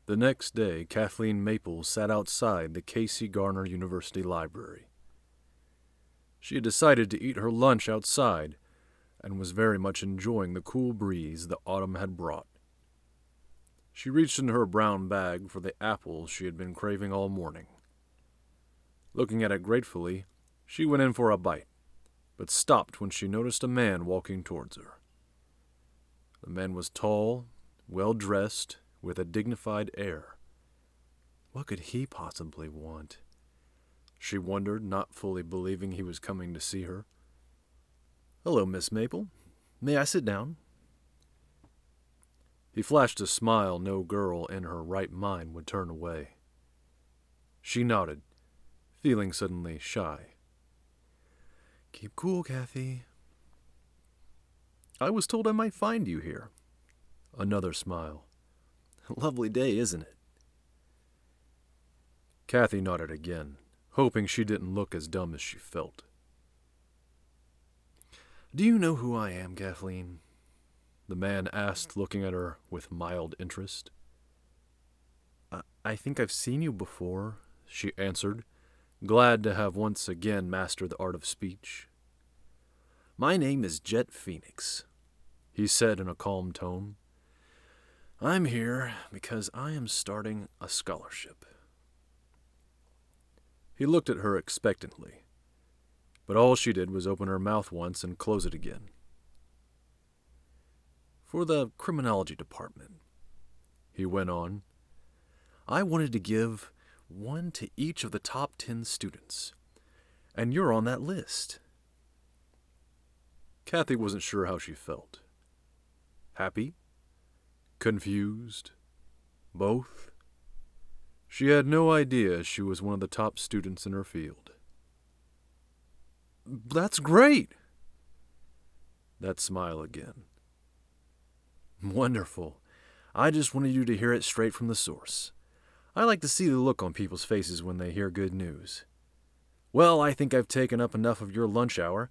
The next day, Kathleen Maple sat outside the Casey Garner University Library. She had decided to eat her lunch outside and was very much enjoying the cool breeze the autumn had brought. She reached into her brown bag for the apple she had been craving all morning. Looking at it gratefully, she went in for a bite, but stopped when she noticed a man walking towards her. The man was tall, well-dressed, with a dignified air. What could he possibly want? She wondered, not fully believing he was coming to see her. "Hello, Miss Maple. May I sit down?" He flashed a smile no girl in her right mind would turn away. She nodded, feeling suddenly shy. "Keep cool, Kathy." "I was told I might find you here." Another smile. "Lovely day, isn't it?" Kathy nodded again, hoping she didn't look as dumb as she felt. "Do you know who I am, Kathleen?" the man asked, looking at her with mild interest. I think I've seen you before," she answered, glad to have once again mastered the art of speech. "My name is Jet Phoenix," he said in a calm tone. "I'm here because I am starting a scholarship." He looked at her expectantly, but all she did was open her mouth once and close it again. "For the criminology department," he went on. "I wanted to give one to each of the top 10 students, and you're on that list." Kathy wasn't sure how she felt. Happy? Confused? Both? She had no idea she was one of the top students in her field. "That's great!" That smile again. "Wonderful. I just wanted you to hear it straight from the source. I like to see the look on people's faces when they hear good news. Well, I think I've taken up enough of your lunch hour.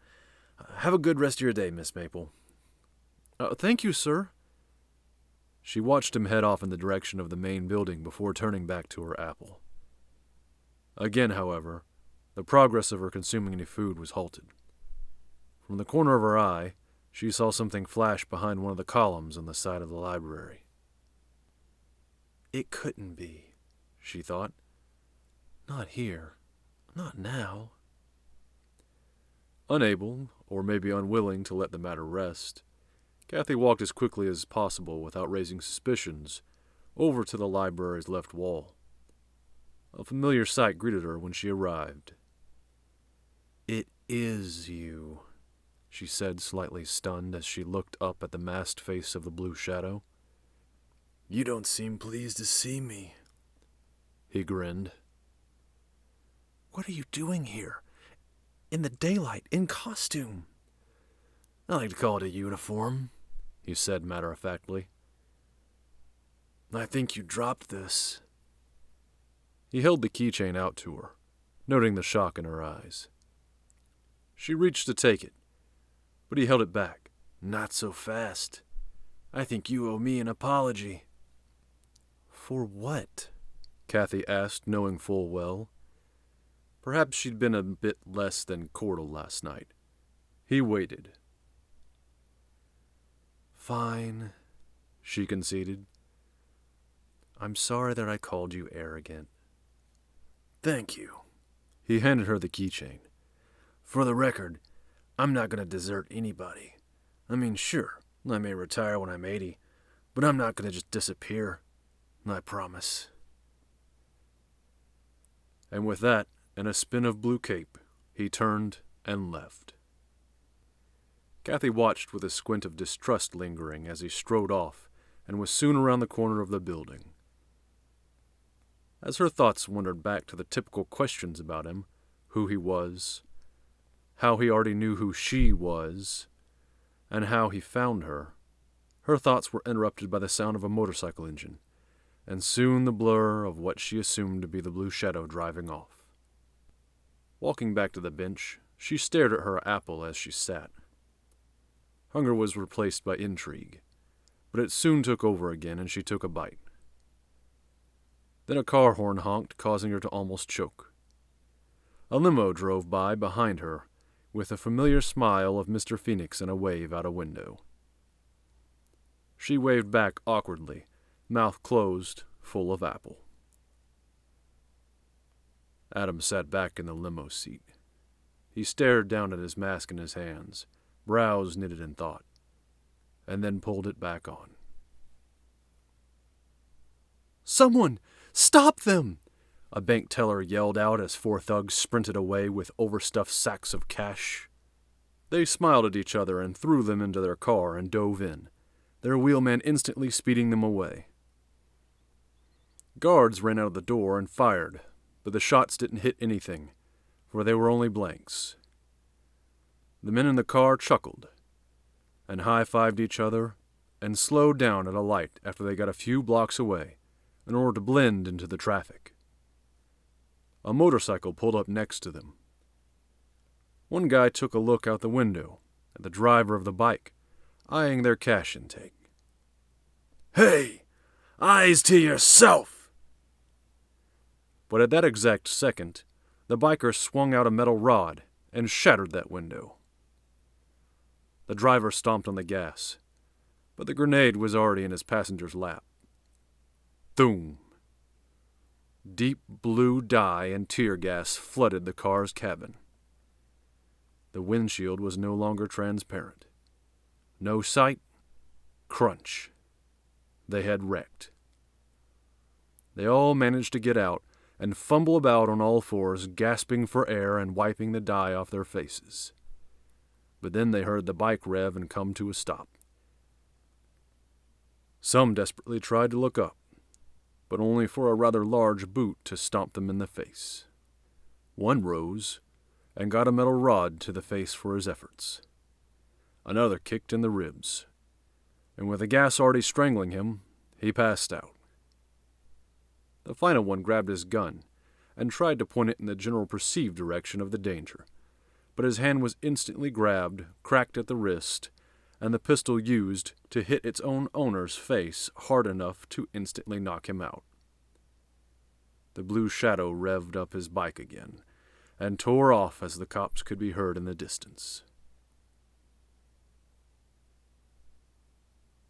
Have a good rest of your day, Miss Maple." "Thank you, sir." She watched him head off in the direction of the main building before turning back to her apple. Again, however, the progress of her consuming any food was halted. From the corner of her eye, she saw something flash behind one of the columns on the side of the library. "It couldn't be," she thought. "Not here. Not now." Unable, or maybe unwilling, to let the matter rest, Kathy walked as quickly as possible without raising suspicions over to the library's left wall. A familiar sight greeted her when she arrived. "It is you," she said, slightly stunned as she looked up at the masked face of the blue shadow. "You don't seem pleased to see me." He grinned. "What are you doing here? In the daylight, in costume?" "I like to call it a uniform," he said matter-of-factly. "I think you dropped this." He held the keychain out to her, noting the shock in her eyes. She reached to take it, but he held it back. "Not so fast. I think you owe me an apology." "For what?" Kathy asked, knowing full well. Perhaps she'd been a bit less than cordial last night. He waited. "Fine," she conceded. "I'm sorry that I called you arrogant." "Thank you." He handed her the keychain. "For the record, I'm not going to desert anybody. I mean, sure, I may retire when I'm 80, but I'm not going to just disappear. I promise." And with that, and a spin of blue cape, he turned and left. Kathy watched with a squint of distrust lingering as he strode off and was soon around the corner of the building. As her thoughts wandered back to the typical questions about him, who he was, how he already knew who she was, and how he found her, her thoughts were interrupted by the sound of a motorcycle engine, and soon the blur of what she assumed to be the blue shadow driving off. Walking back to the bench, she stared at her apple as she sat. Hunger was replaced by intrigue, but it soon took over again and she took a bite. Then a car horn honked, causing her to almost choke. A limo drove by behind her, with a familiar smile of Mr. Phoenix and a wave out a window. She waved back awkwardly, mouth closed, full of apple. Adam sat back in the limo seat. He stared down at his mask in his hands, brows knitted in thought, and then pulled it back on. "Someone! Stop them!" a bank teller yelled out as four thugs sprinted away with overstuffed sacks of cash. They smiled at each other and threw them into their car and dove in, their wheelman instantly speeding them away. Guards ran out of the door and fired, but the shots didn't hit anything, for they were only blanks. The men in the car chuckled, and high-fived each other, and slowed down at a light after they got a few blocks away, in order to blend into the traffic. A motorcycle pulled up next to them. One guy took a look out the window at the driver of the bike, eyeing their cash intake. "Hey! Eyes to yourself!" But at that exact second, the biker swung out a metal rod and shattered that window. The driver stomped on the gas, but the grenade was already in his passenger's lap. Thoom! Deep blue dye and tear gas flooded the car's cabin. The windshield was no longer transparent. No sight. Crunch. They had wrecked. They all managed to get out and fumble about on all fours, gasping for air and wiping the dye off their faces. But then they heard the bike rev and come to a stop. Some desperately tried to look up, but only for a rather large boot to stomp them in the face. One rose and got a metal rod to the face for his efforts. Another kicked in the ribs, and with the gas already strangling him, he passed out. The final one grabbed his gun and tried to point it in the general perceived direction of the danger, but his hand was instantly grabbed, cracked at the wrist, and the pistol used to hit its own owner's face hard enough to instantly knock him out. The blue shadow revved up his bike again, and tore off as the cops could be heard in the distance.